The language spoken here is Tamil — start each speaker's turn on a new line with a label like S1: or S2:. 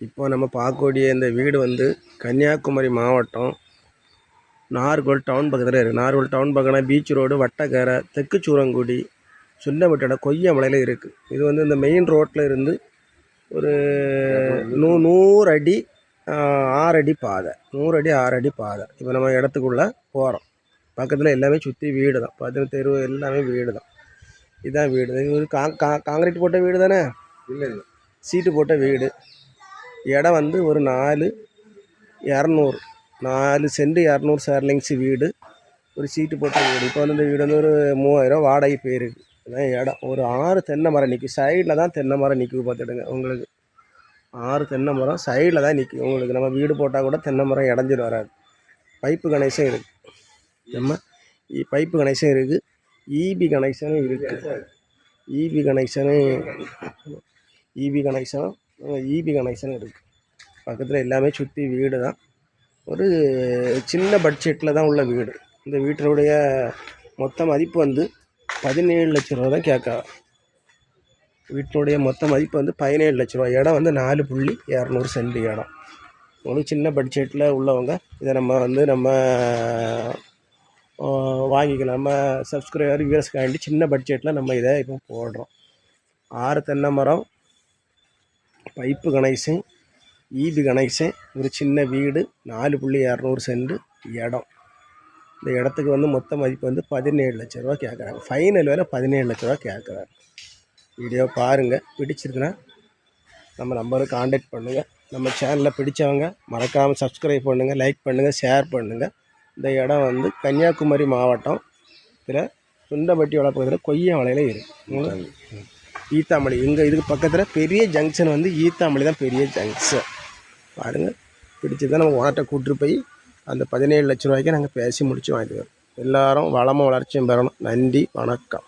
S1: இப்போ நம்ம பார்க்கக்கூடிய இந்த வீடு வந்து கன்னியாகுமரி மாவட்டம் நாகர்கோவில் டவுன் பக்கத்தில் இருக்குது. நாகர்கோவில் டவுன் பக்கம்னா பீச் ரோடு, வட்டக்கரை, தெற்கு சூரங்குடி, சுண்டமட்டடை, கொய்யாமலையில் இருக்குது. இது வந்து இந்த மெயின் ரோட்டில் இருந்து ஒரு 100 அடி 6 அடி பாதை, 100 அடி 6 அடி பாதை. இப்போ நம்ம இடத்துக்குள்ளே போகிறோம். பக்கத்தில் எல்லாமே சுற்றி வீடு தான், பக்கத்தில் தெரு எல்லாமே வீடு தான். இதுதான் வீடு. இது ஒரு காங்கிரீட் போட்ட வீடு தானே, இல்லை சீட்டு போட்ட வீடு. இடம் வந்து ஒரு 4 சென்ட் 200 சேர்லிங்ஸ் வீடு, ஒரு சீட்டு போட்ட வீடு. இப்போ வந்து இந்த வீடு வந்து ஒரு 3000 வாடகை போயிருக்கு. அதான் இடம். ஒரு 6 தென்னை மரம் நிற்கும். சைடில் தான் தென்னை மரம் நிற்கும். பார்த்துடுங்க, உங்களுக்கு 6 தென்னை மரம் சைடில் தான் நிற்கும். உங்களுக்கு நம்ம வீடு போட்டால் கூட தென்னை மரம் இடைஞ்சிட்டு வராது. பைப்பு கனெக்ஷன் இருக்குது. நம்ம பைப்பு கனெக்ஷன் இருக்குது, இபி கனெக்ஷனும் இருக்குது. இபி கனெக்ஷனும் இருக்குது. பக்கத்தில் எல்லாமே சுற்றி வீடு தான். ஒரு சின்ன பட்ஜெட்டில் தான் உள்ள வீடு. இந்த வீட்டினுடைய மொத்த மதிப்பு வந்து 17 லட்ச ரூபா தான் கேட்குறேன். வீட்டினுடைய மொத்த மதிப்பு வந்து 17 லட்ச ரூபா. இடம் வந்து 4.200 சென்ட் இடம். உங்களுக்கு சின்ன பட்ஜெட்டில் உள்ளவங்க இதை நம்ம வாங்கிக்கலாம். நம்ம சப்ஸ்கிரைபர் வியூவர்ஸ்க்காண்டி சின்ன பட்ஜெட்டில் நம்ம இதை இப்போ போடுறோம். 6 தென்னை மரம், பைப்பு கனெக்ஷன், இபி கனெக்ஷன், ஒரு சின்ன வீடு, 4.200 சென்ட் இடம். இந்த இடத்துக்கு வந்து மொத்த மதிப்பு வந்து 17 லட்ச ரூபா கேட்குறாங்க. ஃபைனல் வேலை 17 லட்ச ரூபா கேட்குறாங்க. வீடியோ பாருங்கள், பிடிச்சிருக்குன்னா நம்ம நம்பருக்கு காண்டாக்ட் பண்ணுங்கள். நம்ம சேனலில் பிடிச்சவங்க மறக்காமல் சப்ஸ்கிரைப் பண்ணுங்கள், லைக் பண்ணுங்கள், ஷேர் பண்ணுங்கள். இந்த இடம் வந்து கன்னியாகுமரி மாவட்டம் சுண்டம்பட்டி வளப்பகுதியில் கொய்யாமலையில் இருக்குது. ஈத்தாமலை இங்கே இதுக்கு பக்கத்தில் பெரிய ஜங்ஷன் வந்து ஈத்தாமலை தான் பெரிய ஜங்ஷன். பாருங்கள், பிடிச்சதான் நம்ம ஓனர்கிட்ட கூப்பிட்டு போய் அந்த 17 லட்ச ரூபாய்க்கு நாங்கள் பேசி முடித்து வாங்கிட்டு வரோம். எல்லோரும் வளமும் வளர்ச்சியும் பெறணும். நன்றி, வணக்கம்.